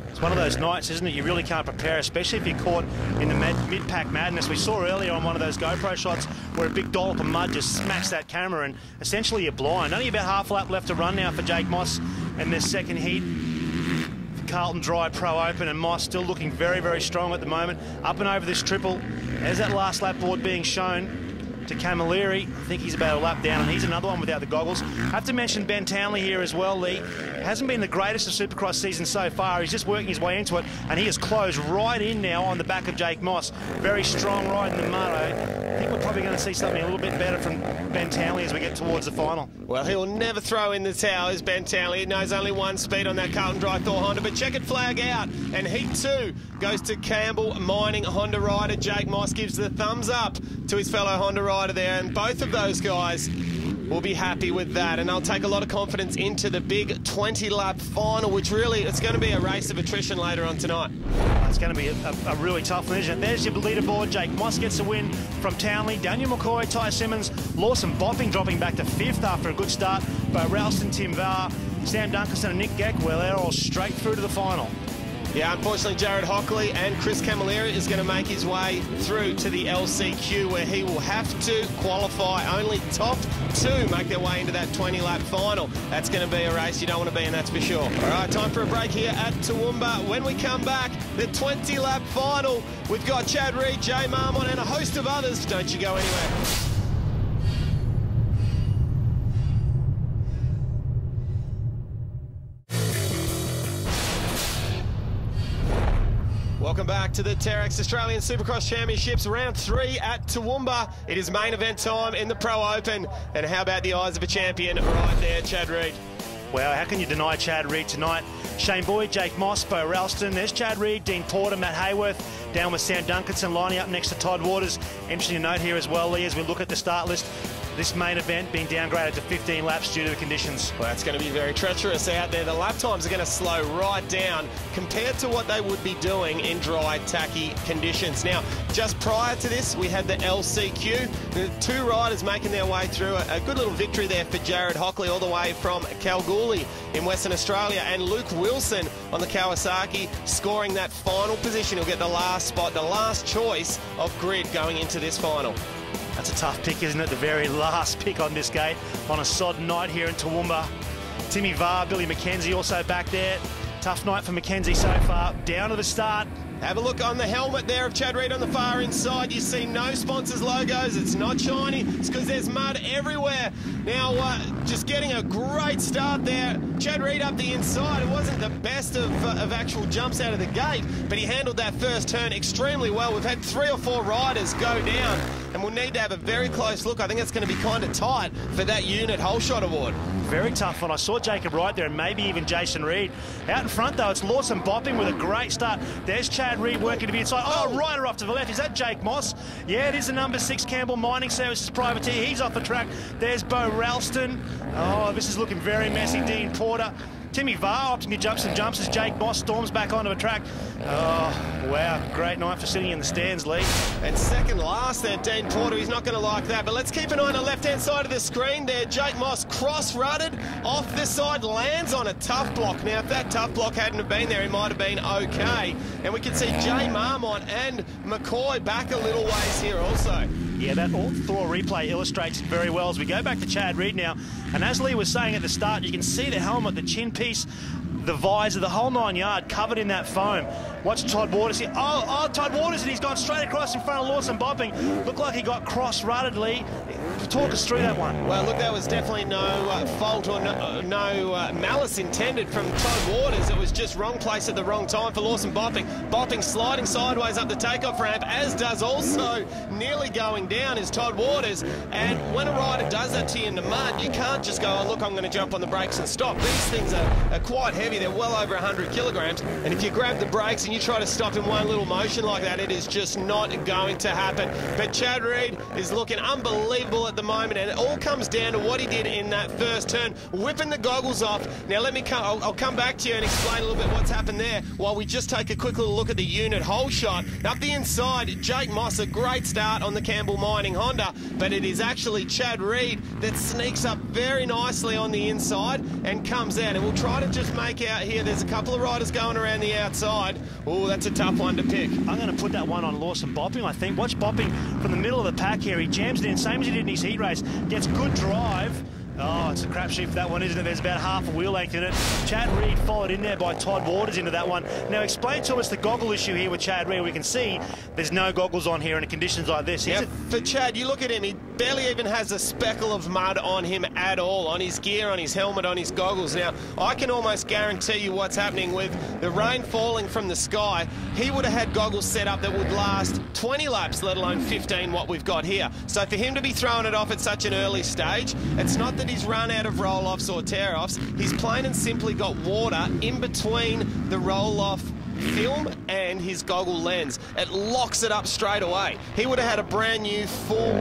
It's one of those nights, isn't it? You really can't prepare, especially if you're caught in the mid-pack madness. We saw earlier on one of those GoPro shots where a big dollop of mud just smacks that camera and essentially you're blind. Only about half a lap left to run now for Jake Moss in this second heat. Carlton Dry Pro Open, and Moss still looking very, very strong at the moment. Up and over this triple. There's that last lap board being shown to Camilleri. I think he's about a lap down, and he's another one without the goggles. Have to mention Ben Townley here as well, Lee. Hasn't been the greatest of Supercross season so far. He's just working his way into it, and he has closed right in now on the back of Jake Moss. Very strong ride in the mud. I think we're probably going to see something a little bit better from Ben Townley as we get towards the final. Well, he'll never throw in the towel, is Ben Townley. He knows only one speed on that Carlton Dry Thor Honda, but checkered flag out, and Heat 2 goes to Campbell Mining Honda rider. Jake Moss gives the thumbs up to his fellow Honda rider there, and both of those guys will be happy with that, and they'll take a lot of confidence into the big 20-lap final, which really, it's going to be a race of attrition later on tonight. It's going to be a really tough one, isn't it? There's your leaderboard. Jake Moss gets a win from Townley. Daniel McCoy, Ty Simmons, Lawson Bopping dropping back to 5th after a good start. Bo Ralston, Tim Varr, Sam Dunkerson and Nick Geck, well, they're all straight through to the final. Yeah, unfortunately, Jared Hockley and Chris Camilleri is going to make his way through to the LCQ, where he will have to qualify. Only top 2 make their way into that 20-lap final. That's going to be a race you don't want to be in, that's for sure. All right, time for a break here at Toowoomba. When we come back, the 20-lap final. We've got Chad Reed, Jay Marmont, and a host of others. Don't you go anywhere. Welcome back to the Terex Australian Supercross Championships, round 3 at Toowoomba. It is main event time in the Pro Open. And how about the eyes of a champion right there, Chad Reed? Well, how can you deny Chad Reed tonight? Shane Boyd, Jake Moss, Bo Ralston. There's Chad Reed, Dean Porter, Matt Hayworth, down with Sam Dunkerson, lining up next to Todd Waters. Interesting to note here as well, Lee, as we look at the start list, this main event being downgraded to 15 laps due to the conditions. Well, that's going to be very treacherous out there. The lap times are going to slow right down compared to what they would be doing in dry, tacky conditions. Now, just prior to this, we had the LCQ. The 2 riders making their way through. A good little victory there for Jared Hockley all the way from Kalgoorlie in Western Australia, and Luke Wilson on the Kawasaki scoring that final position. He'll get the last spot, the last choice of grid going into this final. That's a tough pick, isn't it? The very last pick on this gate on a sod night here in Toowoomba. Timmy Varr, Billy McKenzie also back there. Tough night for McKenzie so far. Down to the start. Have a look on the helmet there of Chad Reed on the far inside. You see no sponsors logos. It's not shiny. It's because there's mud everywhere. Now, just getting a great start there. Chad Reed up the inside. It wasn't the best of actual jumps out of the gate, but he handled that first turn extremely well. We've had 3 or 4 riders go down, and we'll need to have a very close look. I think it's going to be kind of tight for that unit hole shot award. Very tough one. I saw Jacob right there, and maybe even Jason Reed. Out in front, though, it's Lawson Bopping with a great start. There's Chad Reed working to be inside. Oh, rider off to the left. Is that Jake Moss? Yeah, it is the number 6 Campbell Mining Services privateer. He's off the track. There's Bo Ralston. Oh, this is looking very messy. Dean Porter. Timmy Varr opting to jump some jumps as Jake Moss storms back onto the track. Oh, wow. Great night for sitting in the stands, Lee. And second last there, Dean Porter. He's not going to like that. But let's keep an eye on the left-hand side of the screen there. Jake Moss cross-rutted off the side, lands on a tough block. Now, if that tough block hadn't have been there, he might have been okay. And we can see Jay Marmont and McCoy back a little ways here also. Yeah, that Thor replay illustrates it very well as we go back to Chad Reed now. And as Lee was saying at the start, you can see the helmet, the chin piece, the visor, the whole 9 yard covered in that foam. Watch Todd Waters here. Oh, Todd Waters, and he's gone straight across in front of Lawson Bopping. Looked like he got cross-rutted, Lee. Talk us through that one. Well, look, that was definitely no fault or no malice intended from Todd Waters. It was just wrong place at the wrong time for Lawson Bopping. Bopping sliding sideways up the takeoff ramp, as does also nearly going down is Todd Waters. And when a rider does that to you in the mud, you can't just go, oh, look, I'm going to jump on the brakes and stop. These things are quite heavy. They're well over 100 kilograms. And if you grab the brakes and you try to stop in one little motion like that, it is just not going to happen. But Chad Reed is looking unbelievable at the moment, and it all comes down to what he did in that first turn, whipping the goggles off. Now let me I'll come back to you and explain a little bit what's happened there while we just take a quick little look at the unit hole shot. Up the inside, Jake Moss, a great start on the Campbell Mining Honda, but it is actually Chad Reed that sneaks up very nicely on the inside and comes out. And we'll try to just make out here, there's a couple of riders going around the outside. Oh, that's a tough one to pick. I'm going to put that one on Lawson Bopping, I think. Watch Bopping from the middle of the pack here. He jams it in, same as he did in his heat race. Gets good drive. Oh, it's a crapshoot for that one, isn't it? There's about half a wheel length in it. Chad Reed followed in there by Todd Waters into that one. Now, explain to us the goggle issue here with Chad Reed. We can see there's no goggles on here in conditions like this. Yeah, for Chad, you look at him, he barely even has a speckle of mud on him at all, on his gear, on his helmet, on his goggles. Now, I can almost guarantee you what's happening with the rain falling from the sky. He would have had goggles set up that would last 20 laps, let alone 15, what we've got here. So for him to be throwing it off at such an early stage, it's not that he's run out of roll-offs or tear-offs. He's plain and simply got water in between the roll-off film and his goggle lens. It locks it up straight away. He would have had a brand new full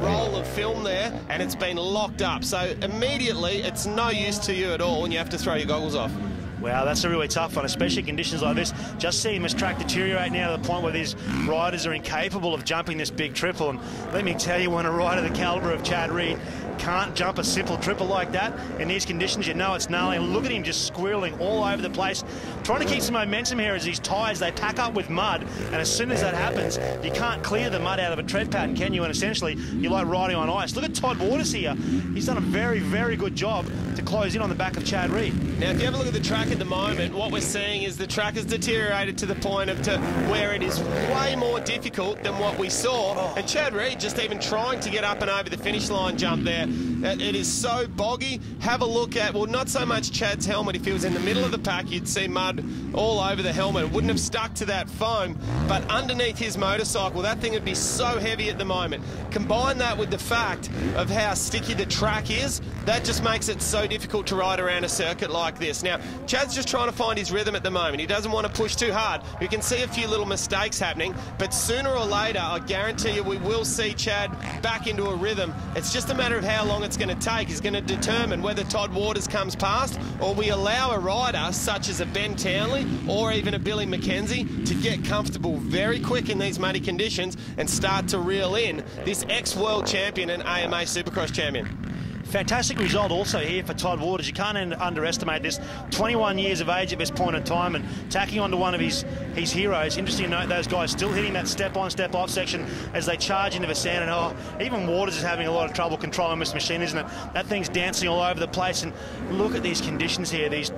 roll of film there, and it's been locked up. So immediately, it's no use to you at all, and you have to throw your goggles off. Wow, that's a really tough one, especially conditions like this. Just seeing this track deteriorate now to the point where these riders are incapable of jumping this big triple. And let me tell you, when a rider the calibre of Chad Reed can't jump a simple triple like that in these conditions, you know it's gnarly. Look at him just squirreling all over the place, trying to keep some momentum here as these tyres, they pack up with mud, and as soon as that happens, you can't clear the mud out of a tread pattern, can you? And essentially, you're like riding on ice. Look at Todd Waters here. He's done a very, very good job to close in on the back of Chad Reed. Now, if you have a look at the track at the moment, what we're seeing is the track has deteriorated to the point of where it is way more difficult than what we saw. And Chad Reed just even trying to get up and over the finish line jump there. It is so boggy. Have a look at, well, not so much Chad's helmet. If he was in the middle of the pack, you'd see mud all over the helmet. It wouldn't have stuck to that foam. But underneath his motorcycle, that thing would be so heavy at the moment. Combine that with the fact of how sticky the track is, that just makes it so difficult to ride around a circuit like this. Now, Chad's just trying to find his rhythm at the moment. He doesn't want to push too hard. We can see a few little mistakes happening, but sooner or later, I guarantee you, we will see Chad back into a rhythm. It's just a matter of how long it's going to take. Is going to determine whether Todd Waters comes past, or we allow a rider such as a Ben Townley or even a Billy McKenzie to get comfortable very quick in these muddy conditions and start to reel in this ex-world champion and AMA Supercross champion. Fantastic result also here for Todd Waters. You can't underestimate this. 21 years of age at this point in time, and tacking onto one of his heroes. Interesting to note those guys still hitting that step-on, step-off section as they charge into the sand. And even Waters is having a lot of trouble controlling this machine, isn't it? That thing's dancing all over the place. And look at these conditions here. These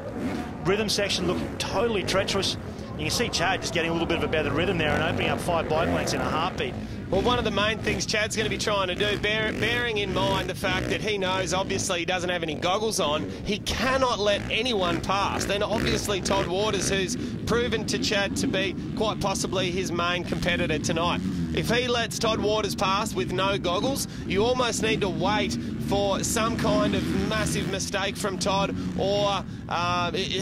rhythm section look totally treacherous. You can see Chad just getting a little bit of a better rhythm there and opening up 5 bike lengths in a heartbeat. Well, one of the main things Chad's going to be trying to do, bearing in mind the fact that he knows, obviously, he doesn't have any goggles on, he cannot let anyone pass. Then, obviously, Todd Waters, who's proven to Chad to be quite possibly his main competitor tonight. If he lets Todd Waters pass with no goggles, you almost need to wait for some kind of massive mistake from Todd, or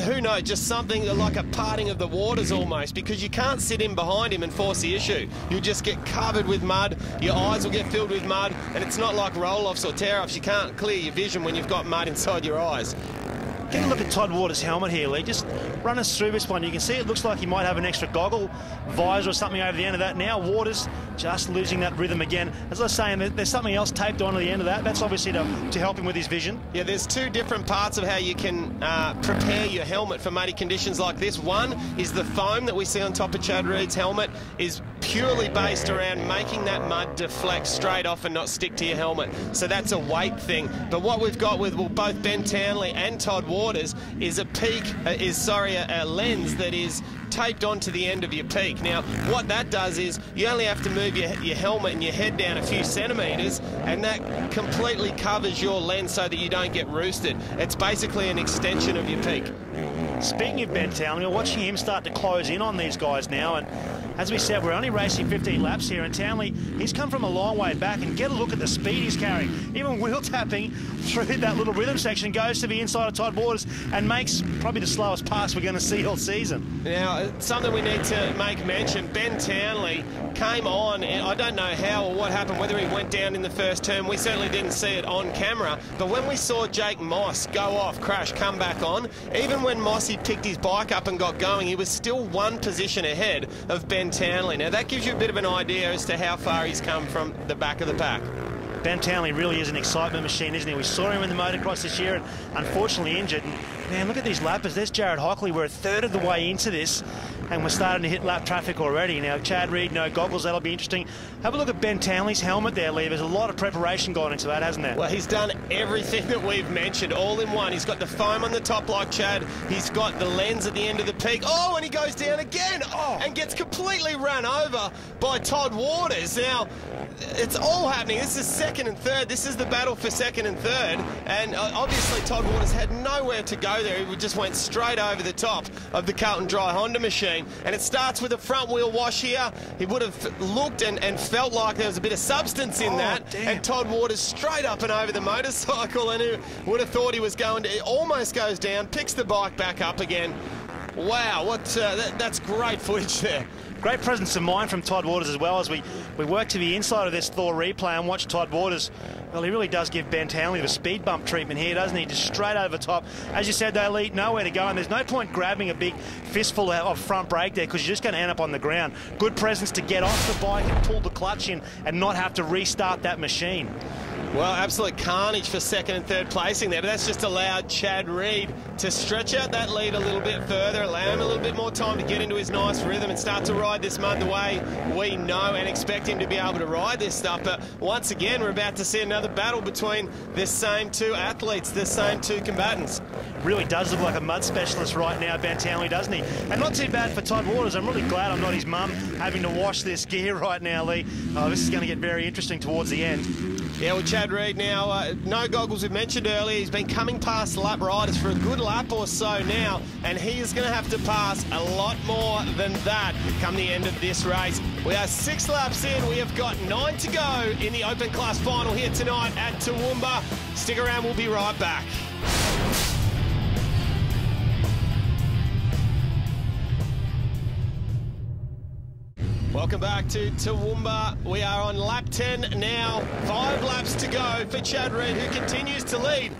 who knows, just something like a parting of the waters almost, because you can't sit in behind him and force the issue. You'll just get covered with mud, your eyes will get filled with mud, and it's not like roll-offs or tear-offs. You can't clear your vision when you've got mud inside your eyes. Get a look at Todd Waters' helmet here, Lee. Just run us through this one. You can see it looks like he might have an extra goggle visor or something over the end of that. Now Waters just losing that rhythm again. As I was saying, there's something else taped onto the end of that. That's obviously to help him with his vision. Yeah, there's 2 different parts of how you can prepare your helmet for muddy conditions like this. One is the foam that we see on top of Chad Reed's helmet is purely based around making that mud deflect straight off and not stick to your helmet. So that's a weight thing. But what we've got with both Ben Townley and Todd Waters is a lens that is taped onto the end of your peak. Now, what that does is you only have to move your helmet and your head down a few centimetres, and that completely covers your lens so that you don't get roosted. It's basically an extension of your peak. Speaking of Ben Townley, we're watching him start to close in on these guys now, and as we said, we're only racing 15 laps here, and Townley, he's come from a long way back, and get a look at the speed he's carrying. Even wheel tapping through that little rhythm section, goes to the inside of Todd Waters and makes probably the slowest pass we're going to see all season. Now, something we need to make mention, Ben Townley came on, and I don't know how or what happened, whether he went down in the first turn. We certainly didn't see it on camera, but when we saw Jake Moss go off, crash, come back on, even when Mossy picked his bike up and got going, he was still 1 position ahead of Ben Townley. Now, that gives you a bit of an idea as to how far he's come from the back of the pack. Ben Townley really is an excitement machine, isn't he? We saw him in the motocross this year and unfortunately injured. And, man, look at these lappers. There's Jared Hockley. We're a third of the way into this. and we're starting to hit lap traffic already. Now, Chad Reed, no goggles, that'll be interesting. Have a look at Ben Townley's helmet there, Lee. There's a lot of preparation gone into that, hasn't there? Well, he's done everything that we've mentioned, all in one. He's got the foam on the top like Chad. He's got the lens at the end of the peak. Oh, and he goes down again. Oh, and gets completely run over by Todd Waters. Now, it's all happening. This is second and third. This is the battle for second and third. And obviously, Todd Waters had nowhere to go there. He just went straight over the top of the Carlton Dry Honda machine. And it starts with a front wheel wash here. He would have looked and felt like there was a bit of substance in that. Damn. And Todd Waters straight up and over the motorcycle, and who would have thought he was going to, it almost goes down, picks the bike back up again. Wow, that's great footage there. Great presence of mind from Todd Waters as well, as we work to the inside of this Thor replay and watch Todd Waters. Well, he really does give Ben Townley the speed bump treatment here, doesn't he? Just straight over the top. As you said, though, Lee, nowhere to go, and there's no point grabbing a big fistful of front brake there because you're just going to end up on the ground. Good presence to get off the bike and pull the clutch in and not have to restart that machine. Well, absolute carnage for second and third placing there. That's just allowed Chad Reed to stretch out that lead a little bit further, allow him a little bit more time to get into his nice rhythm and start to ride this mud the way we know and expect him to be able to ride this stuff. But once again, we're about to see another battle between the same two athletes, the same two combatants. Really does look like a mud specialist right now, Ben Townley, doesn't he? And not too bad for Todd Waters. I'm really glad I'm not his mum having to wash this gear right now, Lee. Oh, this is going to get very interesting towards the end. Yeah, well, Chad Reed now, no goggles we mentioned earlier. He's been coming past lap riders for a good lap or so now, and he is going to have to pass a lot more than that come the end of this race. We are 6 laps in. We have got 9 to go in the Open Class Final here tonight at Toowoomba. Stick around, we'll be right back. Welcome back to Toowoomba. We are on lap 10 now. 5 laps to go for Chad Reed, who continues to lead.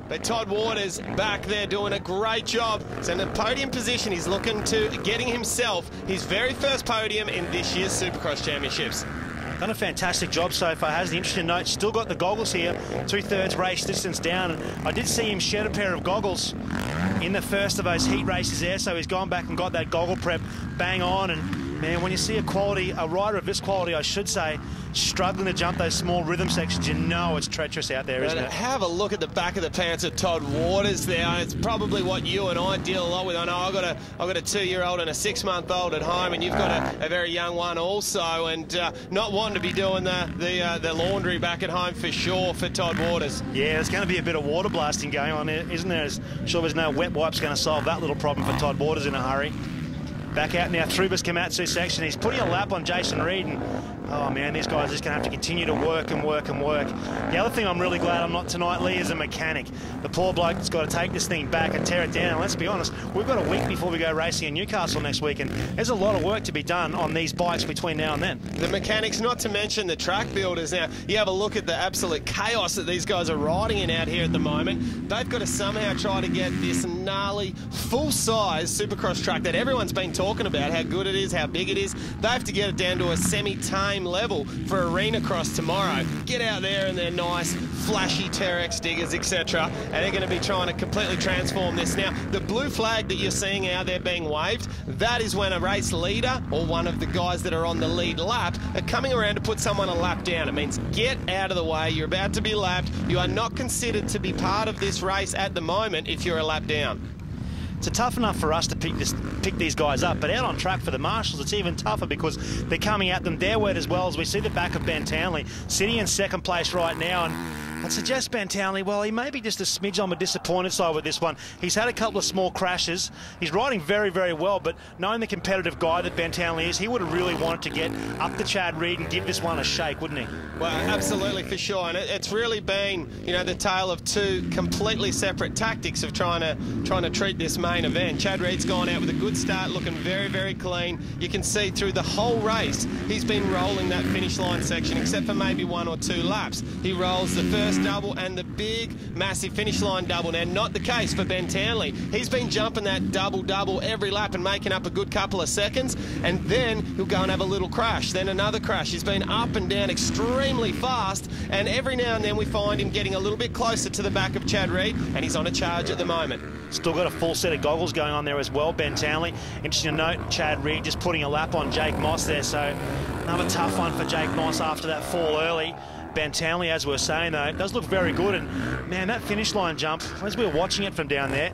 But Todd Waters back there doing a great job. So in the podium position, he's looking to getting himself his very first podium in this year's Supercross Championships. Done a fantastic job so far, has the interesting note. Still got the goggles here, 2/3 race distance down. And I did see him shed a pair of goggles in the first of those heat races there, so he's gone back and got that goggle prep bang on. And man, when you see a rider of this quality, I should say, struggling to jump those small rhythm sections, you know it's treacherous out there, isn't it? Have a look at the back of the pants of Todd Waters there. It's probably what you and I deal a lot with. I know I've got a 2-year-old and a 6-month-old at home, and you've got a very young one also, and not wanting to be doing the laundry back at home for sure for Todd Waters. Yeah, there's going to be a bit of water blasting going on, isn't there? I'm sure there's no wet wipes going to solve that little problem for Todd Waters in a hurry. Back out now through this Komatsu section. He's putting a lap on Jason Reed, and oh man, these guys are just going to have to continue to work and work and work. The other thing I'm really glad I'm not tonight, Lee, is a mechanic. The poor bloke's got to take this thing back and tear it down. And let's be honest, we've got a week before we go racing in Newcastle next week, and there's a lot of work to be done on these bikes between now and then. The mechanics, not to mention the track builders. Now, you have a look at the absolute chaos that these guys are riding in out here at the moment. They've got to somehow try to get this gnarly, full-size Supercross track that everyone's been talking about, how good it is, how big it is. They have to get it down to a semi-tame level for Arena Cross tomorrow. Get out there in their nice, flashy Terex diggers, etc., and they're going to be trying to completely transform this. Now, the blue flag that you're seeing out there being waved, that is when a race leader or one of the guys that are on the lead lap are coming around to put someone a lap down. It means get out of the way. You're about to be lapped. You are not considered to be part of this race at the moment if you're a lap down. It's tough enough for us to pick these guys up, but out on track for the marshals, it's even tougher because they're coming at them. They're wet as well, as we see the back of Ben Townley sitting in second place right now. And I'd suggest Ben Townley, well, he may be just a smidge on the disappointed side with this one. He's had a couple of small crashes. He's riding very, very well, but knowing the competitive guy that Ben Townley is, he would have really wanted to get up to Chad Reed and give this one a shake, wouldn't he? Well, absolutely, for sure. And it's really been, you know, the tale of two completely separate tactics of trying to treat this main event. Chad Reed's gone out with a good start, looking very, very clean. You can see through the whole race, he's been rolling that finish line section, except for maybe 1 or 2 laps. He rolls the first double and the big, massive finish line double. Now, not the case for Ben Townley. He's been jumping that double every lap and making up a good couple of seconds, and then he'll go and have a little crash, then another crash. He's been up and down extremely fast, and every now and then we find him getting a little bit closer to the back of Chad Reed, and he's on a charge at the moment. Still got a full set of goggles going on there as well, Ben Townley. Interesting to note, Chad Reed just putting a lap on Jake Moss there, so another tough one for Jake Moss after that fall early. Ben Townley, as we were saying, though, does look very good. And, man, that finish line jump, as we were watching it from down there,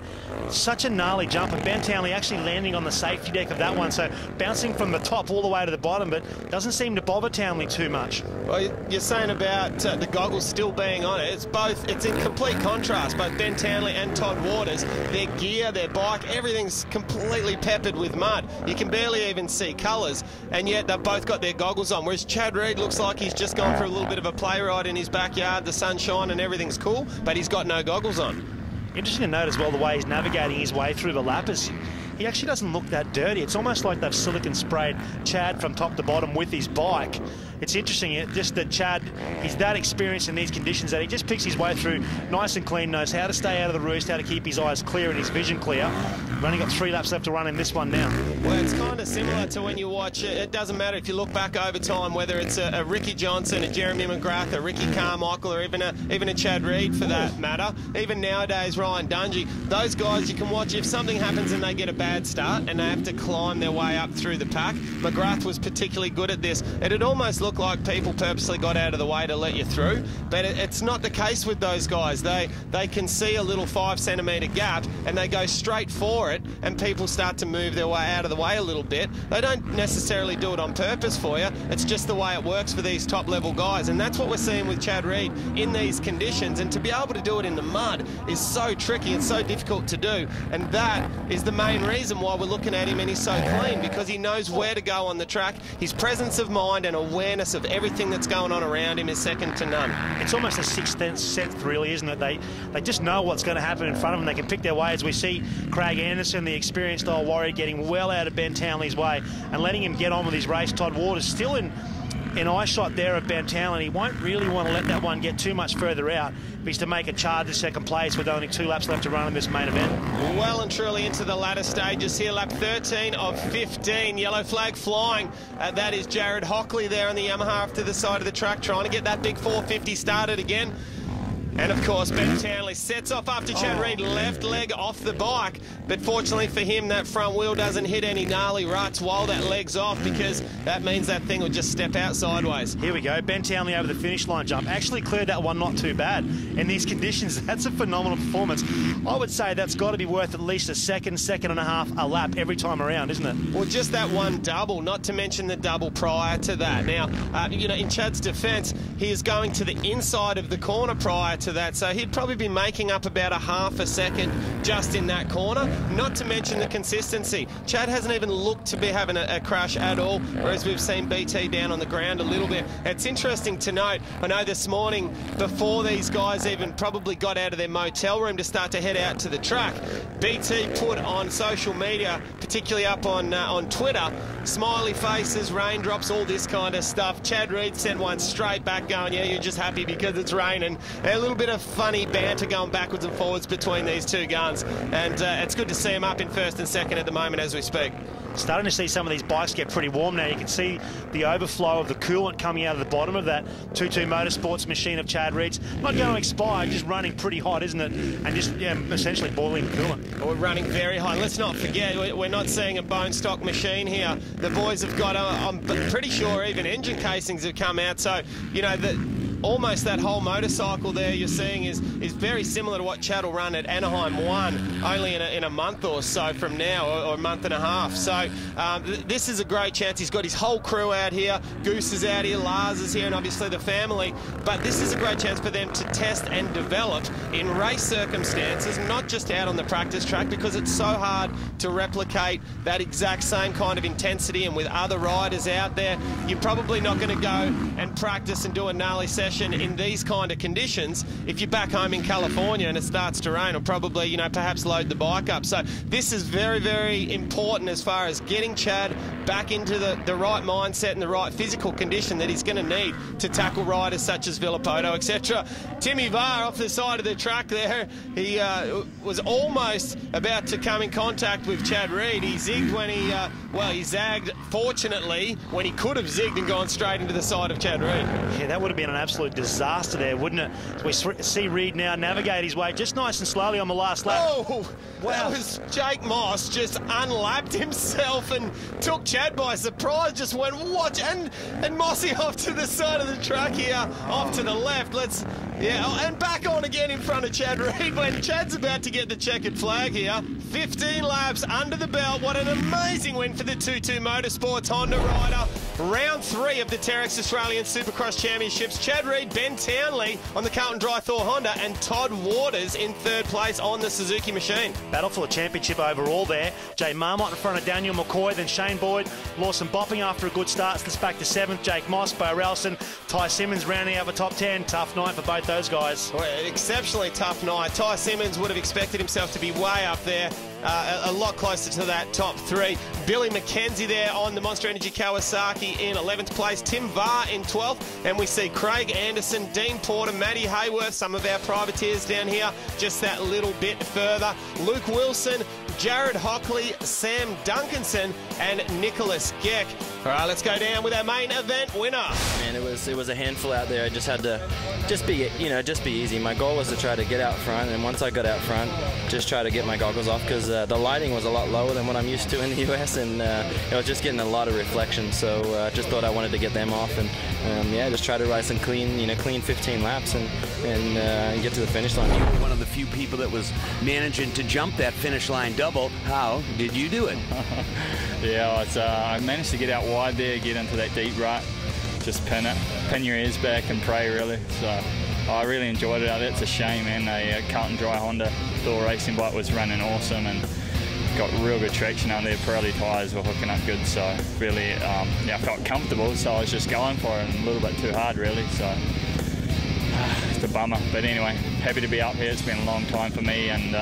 such a gnarly jump. And Ben Townley actually landing on the safety deck of that one, so bouncing from the top all the way to the bottom, but doesn't seem to bother Townley too much. Well, you're saying about the goggles still being on it. It's in complete contrast. Both Ben Townley and Todd Waters, their gear, their bike, everything's completely peppered with mud. You can barely even see colours, and yet they've both got their goggles on, whereas Chad Reed looks like he's just gone for a little bit of a play ride in his backyard, the sunshine and everything's cool, but he's got no goggles on. Interesting to note as well the way he's navigating his way through the lap is he actually doesn't look that dirty. It's almost like they've silicon sprayed Chad from top to bottom with his bike. It's interesting just that Chad, he's that experienced in these conditions that he just picks his way through nice and clean, knows how to stay out of the roost, how to keep his eyes clear and his vision clear. We've only got 3 laps left to run in this one now. Well, it's kind of similar to when you watch it. It doesn't matter if you look back over time, whether it's a Ricky Johnson, a Jeremy McGrath, a Ricky Carmichael, or even a Chad Reed for that matter. Even nowadays, Ryan Dungey. Those guys you can watch if something happens and they get a bad start and they have to climb their way up through the pack. McGrath was particularly good at this. It'd almost look like people purposely got out of the way to let you through, but it's not the case with those guys. They can see a little 5 centimetre gap and they go straight for it, and people start to move their way out of the way a little bit. They don't necessarily do it on purpose for you. It's just the way it works for these top level guys, and that's what we're seeing with Chad Reed in these conditions. And to be able to do it in the mud is so tricky and so difficult to do, and that is the main reason why we're looking at him and he's so clean, because he knows where to go on the track. His presence of mind and awareness of everything that's going on around him is second to none. It's almost a sixth sense, really, isn't it? They just know what's going to happen in front of them. They can pick their way, as we see Craig Anderson, the experienced old warrior, getting well out of Ben Townley's way and letting him get on with his race. Todd Waters still in eye shot there of Ben Townley. He won't really want to let that one get too much further out if he's to make a charge to second place with only 2 laps left to run in this main event. Well and truly into the latter stages here. Lap 13 of 15. Yellow flag flying. That is Jared Hockley there on the Yamaha off to the side of the track, trying to get that big 450 started again. And of course, Ben Townley sets off after Chad Reed, left leg off the bike. But fortunately for him, that front wheel doesn't hit any gnarly ruts while that leg's off, because that means that thing will just step out sideways. Here we go. Ben Townley over the finish line jump. Actually cleared that one not too bad. In these conditions, that's a phenomenal performance. I would say that's got to be worth at least a second and a half a lap every time around, isn't it? Well, just that one double, not to mention the double prior to that. Now, you know, in Chad's defence, he is going to the inside of the corner prior to that, so he'd probably be making up about a half a second just in that corner, not to mention the consistency. Chad hasn't even looked to be having a crash at all, whereas we've seen BT down on the ground a little bit. It's interesting to note, I know this morning, before these guys even probably got out of their motel room to start to head out to the track, BT put on social media, particularly up on Twitter, smiley faces, raindrops, all this kind of stuff. Chad Reed sent one straight back going, yeah, you're just happy because it's raining. A little bit of funny banter going backwards and forwards between these two guns, and it's good to see them up in first and second at the moment as we speak. Starting to see some of these bikes get pretty warm now. You can see the overflow of the coolant coming out of the bottom of that 2-2 Motorsports machine of Chad Reed's. Not going to expire, just running pretty hot, isn't it? And just essentially boiling coolant. We're running very hot. Let's not forget, we're not seeing a bone stock machine here. The boys have got, I'm pretty sure even engine casings have come out. So, you know, almost that whole motorcycle there you're seeing is very similar to what Chad will run at Anaheim 1 only in a month or so from now, or a month and a half. So this is a great chance. He's got his whole crew out here. Goose is out here, Lars is here, and obviously the family. But this is a great chance for them to test and develop in race circumstances, not just out on the practice track, because it's so hard to replicate that exact same kind of intensity. And with other riders out there, you're probably not going to go and practice and do a gnarly session in these kind of conditions. If you're back home in California and it starts to rain, or probably, you know, perhaps load the bike up. So this is very, very important as far as getting Chad back into the right mindset and the right physical condition that he's going to need to tackle riders such as Villapoto, etc. Timmy Varr off the side of the track there, he was almost about to come in contact with Chad Reed. He zigged when he zagged, fortunately, when he could have zigged and gone straight into the side of Chad Reed. Yeah, that would have been an absolute disaster there, wouldn't it? We see Reed now navigate his way just nice and slowly on the last lap. Oh, wow. That was Jake Moss just unlapped himself and took Chad by surprise, just went, watch, and Mossy off to the side of the track here, off to the left. And back on again in front of Chad Reed when Chad's about to get the checkered flag here. 15 laps under the belt. What an amazing win for the 2-2 Motorsports Honda rider. Round 3 of the Terex Australian Supercross Championships. Chad Reed, Ben Townley on the Carlton Dry Thor Honda, and Todd Waters in 3rd place on the Suzuki machine. Battle for the championship overall there. Jay Marmot in front of Daniel McCoy, then Shane Boyd. Lawson Bopping after a good start, slips back to 7th. Jake Moss, Bo Ralston, Ty Simmons rounding out the top 10. Tough night for both those guys. Well, exceptionally tough night. Ty Simmons would have expected himself to be way up there. A lot closer to that top 3. Billy McKenzie there on the Monster Energy Kawasaki in 11th place. Tim Varr in 12th. And we see Craig Anderson, Dean Porter, Matty Hayworth, some of our privateers down here, just that little bit further. Luke Wilson, Jared Hockley, Sam Duncanson, and Nicholas Geck. All right, let's go down with our main event winner. Man, it was a handful out there. I just had to be easy. My goal was to try to get out front, and once I got out front, just try to get my goggles off, because the lighting was a lot lower than what I'm used to in the US, and I was just getting a lot of reflection. So just thought I wanted to get them off, and just try to ride some clean 15 laps and get to the finish line. You were one of the few people that was managing to jump that finish line double. How did you do it? Yeah, I managed to get out wide there, get into that deep rut, just pin your ears back and pray, really. So I really enjoyed it out there. It's a shame, man. The Carlton Dry Honda Thor racing bike was running awesome and got real good traction out there. Pirelli tyres were hooking up good, so really, I felt comfortable, so I was just going for it, and a little bit too hard, really. So it's a bummer, but anyway, happy to be up here. It's been a long time for me, and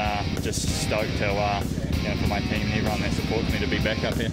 just stoked to for my team and everyone that supports me to be back up here.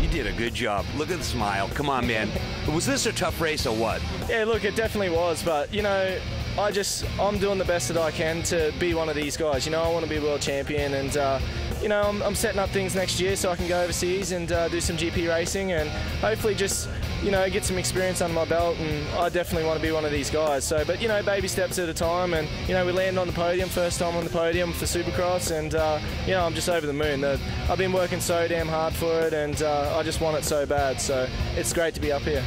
You did a good job. Look at the smile. Come on, man. Was this a tough race or what? Yeah, look, it definitely was, but I'm doing the best that I can to be one of these guys. I want to be world champion, and I'm setting up things next year so I can go overseas and do some GP racing, and hopefully just get some experience under my belt, and I definitely want to be one of these guys. So, but baby steps at a time, and we landed on the podium, first time on the podium for Supercross, and I'm just over the moon. I've been working so damn hard for it, and I just want it so bad. So it's great to be up here.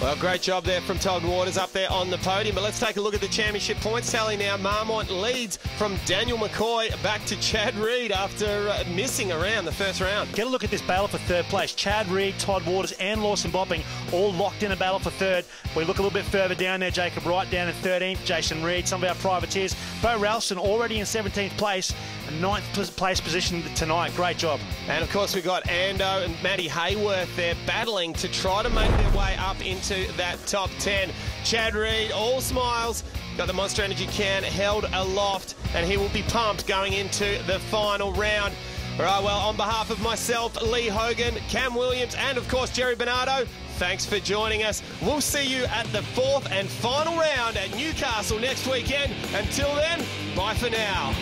Well, great job there from Todd Waters up there on the podium. But let's take a look at the championship points tally now. Marmont leads from Daniel McCoy back to Chad Reed after missing around the first round. Get a look at this battle for 3rd place. Chad Reed, Todd Waters and Lawson Bopping all locked in a battle for 3rd. We look a little bit further down there. Jacob Wright down in 13th. Jason Reed, some of our privateers. Bo Ralston already in 17th place. A 9th place position tonight. Great job. And of course we've got Ando and Matty Hayworth there battling to try to make their way up into that top 10. Chad Reed, all smiles, got the Monster Energy can held aloft, and he will be pumped going into the final round. All right, well, on behalf of myself, Lee Hogan, Cam Williams, and of course Jerry Bernardo, thanks for joining us. We'll see you at the 4th and final round at Newcastle next weekend. Until then, bye for now.